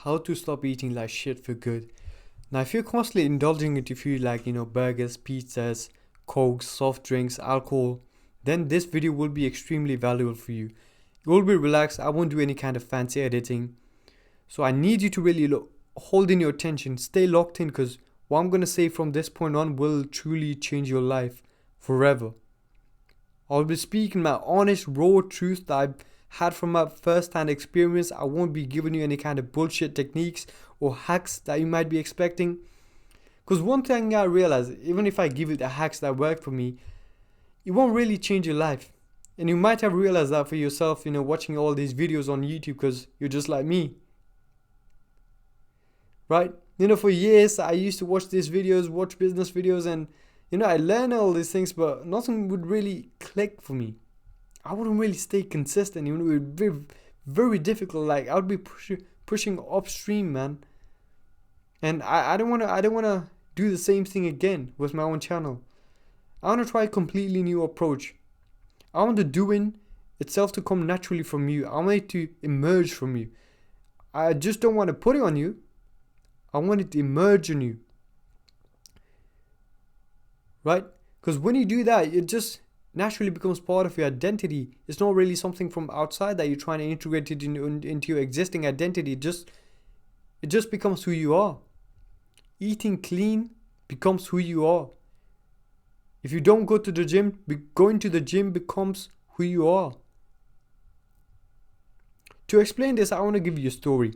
how to stop eating like shit for good. Now, if you're constantly indulging into food like, burgers, pizzas, cokes, soft drinks, alcohol, then this video will be extremely valuable for you. You will be relaxed. I won't do any kind of fancy editing. So I need you to really hold in your attention, stay locked in, because what I'm going to say from this point on will truly change your life forever. I'll be speaking my honest, raw truth that I've had from my first-hand experience. I won't be giving you any kind of bullshit techniques or hacks that you might be expecting. Because one thing I realize, even if I give you the hacks that work for me, it won't really change your life. And you might have realized that for yourself, watching all these videos on YouTube because you're just like me. Right? For years, I used to watch these videos, watch business videos, and, I learned all these things, but nothing would really click for me. I wouldn't really stay consistent. It would be very, very difficult. Like, I would be pushing upstream, man. And I don't want to do the same thing again with my own channel. I want to try a completely new approach. I want the doing itself to come naturally from you. I want it to emerge from you. I just don't want to put it on you. I want it to emerge on you. Right? Because when you do that, it just naturally becomes part of your identity. It's not really something from outside that you're trying to integrate it into your existing identity. It just becomes who you are. Eating clean becomes who you are. If you don't go to the gym, going to the gym becomes who you are. To explain this, I want to give you a story.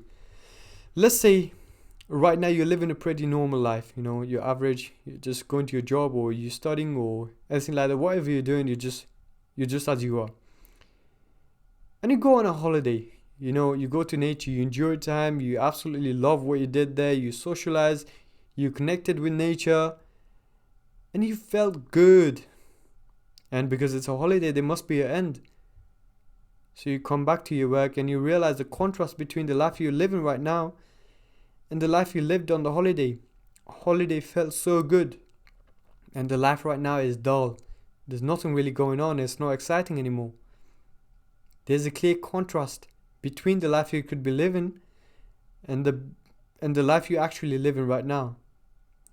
Let's say right now you're living a pretty normal life. You're average. You're just going to your job, or you're studying, or anything like that. Whatever you're doing, you're just as you are. And you go on a holiday. You go to nature. You enjoy time. You absolutely love what you did there. You socialize. You connected with nature. And you felt good. And because it's a holiday, there must be an end. So you come back to your work and you realize the contrast between the life you're living right now and the life you lived on the holiday. Holiday felt so good. And the life right now is dull. There's nothing really going on. It's not exciting anymore. There's a clear contrast between the life you could be living and the life you're actually living right now.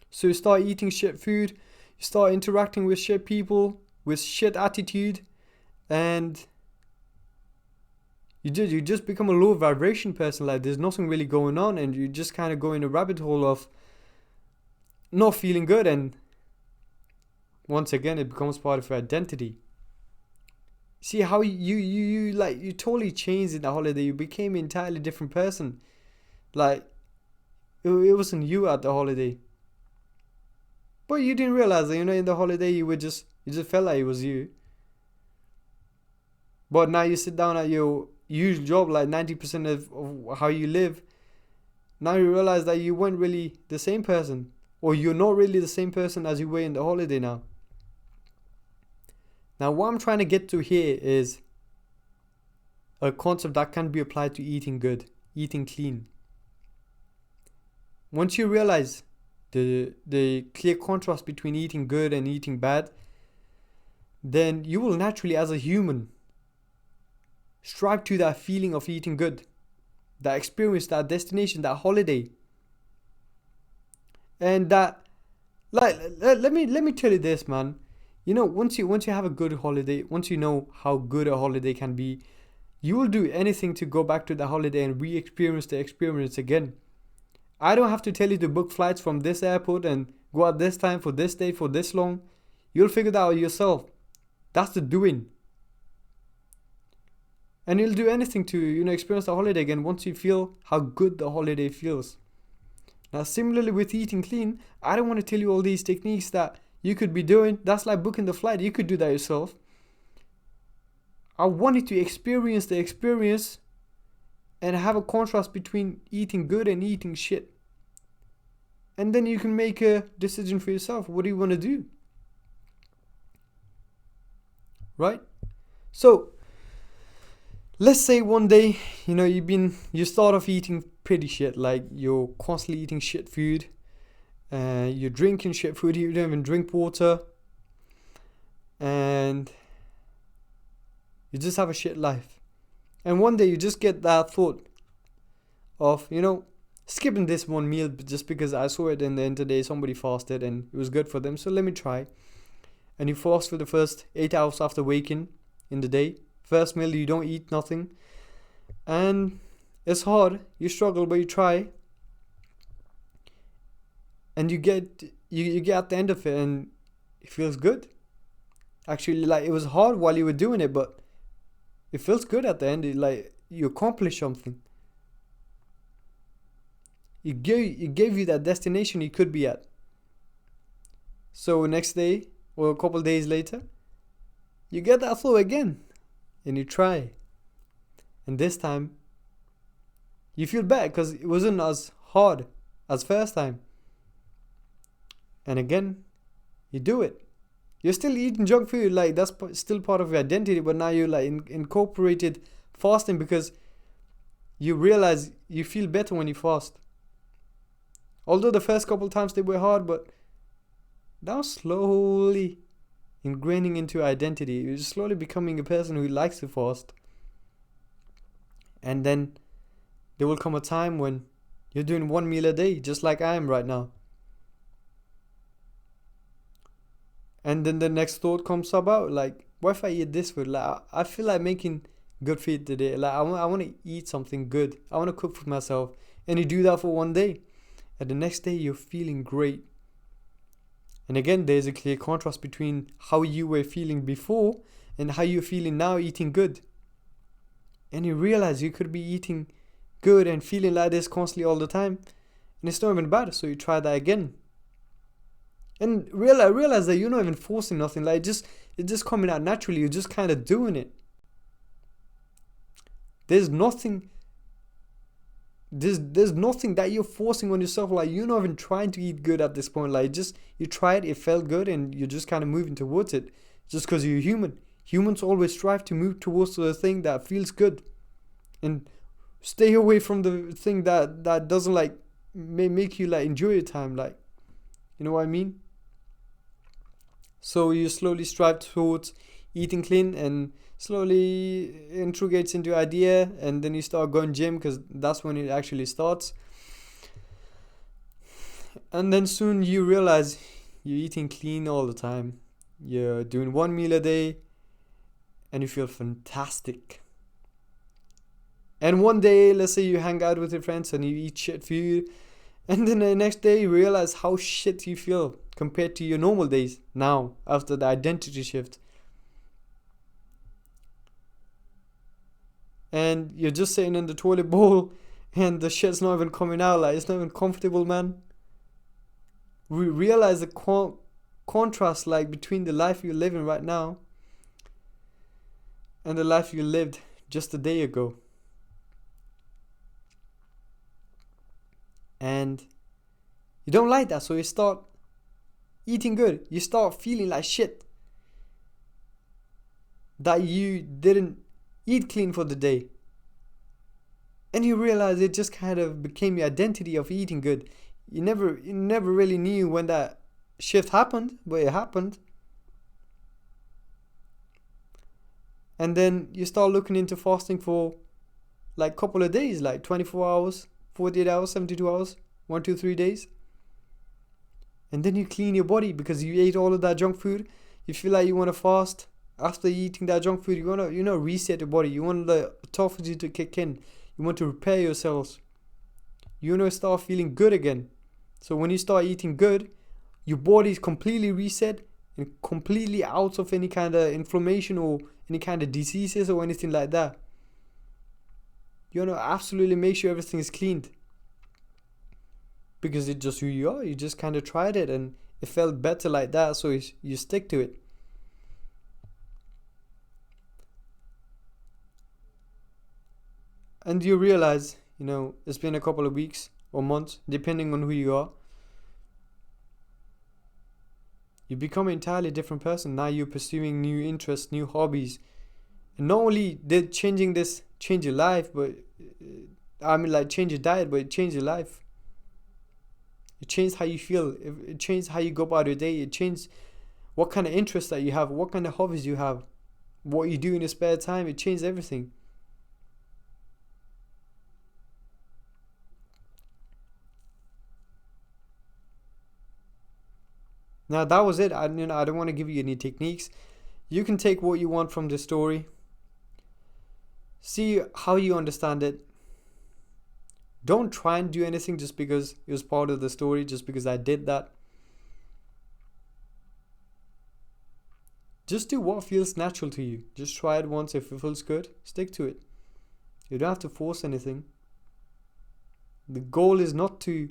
So you start eating shit food. You start interacting with shit people, with shit attitude, and you just become a low vibration person. Like, there's nothing really going on, and you just kind of go in a rabbit hole of not feeling good, and once again it becomes part of your identity. See how you totally changed in the holiday. You became an entirely different person. Like, it wasn't you at the holiday. But you didn't realize that, in the holiday you just felt like it was you. But now you sit down at your usual job, like 90% of how you live. Now you realize that you weren't really the same person. Or you're not really the same person as you were in the holiday now. Now what I'm trying to get to here is a concept that can be applied to eating good, eating clean. Once you realize the clear contrast between eating good and eating bad, then you will naturally, as a human, strive to that feeling of eating good, that experience, that destination, that holiday. And that, like, let me tell you this, man. Once you have a good holiday, once you know how good a holiday can be, you will do anything to go back to the holiday and re-experience the experience again. I don't have to tell you to book flights from this airport and go at this time for this date for this long. You'll figure that out yourself. That's the doing. And you'll do anything to, experience the holiday again once you feel how good the holiday feels. Now, similarly with eating clean, I don't want to tell you all these techniques that you could be doing. That's like booking the flight. You could do that yourself. I want you to experience the experience and have a contrast between eating good and eating shit. And then you can make a decision for yourself. What do you want to do? Right? So, let's say one day, you start off eating pretty shit. Like, you're constantly eating shit food. You're drinking shit food. You don't even drink water. And you just have a shit life. And one day you just get that thought of, skipping this one meal just because I saw it in the internet, somebody fasted and it was good for them, so let me try. And you fast for the first 8 hours after waking in the day. First meal, you don't eat nothing. And it's hard, you struggle, but you try. And you get at the end of it and it feels good. Actually, like, it was hard while you were doing it, but it feels good at the end. Like, you accomplished something. It gave you that destination you could be at. So next day or a couple days later, you get that flow again and you try. And this time you feel better because it wasn't as hard as first time. And again, you do it. You're still eating junk food, like that's still part of your identity, but now you like incorporated fasting because you realize you feel better when you fast. Although the first couple times they were hard, but now slowly ingraining into your identity. You're slowly becoming a person who likes to fast. And then there will come a time when you're doing one meal a day, just like I am right now. And then the next thought comes about, like, what if I eat this food? Like, I feel like making good food today. Like, I want to eat something good. I want to cook for myself. And you do that for one day. And the next day, you're feeling great. And again, there's a clear contrast between how you were feeling before and how you're feeling now eating good. And you realize you could be eating good and feeling like this constantly all the time. And it's not even bad. So you try that again. And realize that you're not even forcing nothing. Like, it's just coming out naturally. You're just kind of doing it. There's nothing that you're forcing on yourself. Like, you're not even trying to eat good at this point. Like, just you tried, it felt good, and you're just kind of moving towards it. Just because you're human. Humans always strive to move towards the thing that feels good, and stay away from the thing that doesn't like make you like enjoy your time. Like, you know what I mean? So you slowly strive towards eating clean and slowly integrates into idea, and then you start going gym because that's when it actually starts. And then soon you realize you're eating clean all the time. You're doing one meal a day and you feel fantastic. And one day, let's say you hang out with your friends and you eat shit food, and then the next day you realize how shit you feel compared to your normal days now after the identity shift. And you're just sitting in the toilet bowl and the shit's not even coming out. Like, it's not even comfortable, man. We realize the contrast, like, between the life you're living right now and the life you lived just a day ago. And you don't like that, so you start eating good. You start feeling like shit that you didn't eat clean for the day. And you realize it just kind of became your identity of eating good. You never really knew when that shift happened, but it happened. And then you start looking into fasting for like a couple of days, like 24 hours, 48 hours, 72 hours, 1, 2, 3 days. And then you clean your body because you ate all of that junk food. You feel like you want to fast. After eating that junk food, you want to, reset your body. You want the autophagy to kick in. You want to repair yourselves. You want to start feeling good again. So when you start eating good, your body is completely reset and completely out of any kind of inflammation or any kind of diseases or anything like that. You want to absolutely make sure everything is cleaned. Because it's just who you are. You just kind of tried it and it felt better like that, so you stick to it. And you realize, it's been a couple of weeks or months, depending on who you are. You become an entirely different person. Now you're pursuing new interests, new hobbies. And not only did changing this change your life, but change your diet, but it changed your life. It changed how you feel. It changed how you go about your day. It changed what kind of interests that you have, what kind of hobbies you have, what you do in your spare time. It changed everything. Now that was it. I don't want to give you any techniques. You can take what you want from the story, see how you understand it. Don't try and do anything just because it was part of the story, just because I did that. Just do what feels natural to you. Just try it once. If it feels good, stick to it. You don't have to force anything. The goal is not to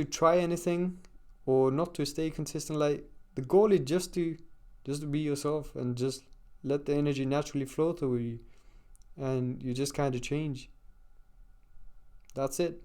try anything or not to stay consistent. Like, the goal is just to be yourself and just let the energy naturally flow through you, and you just kind of change. That's it.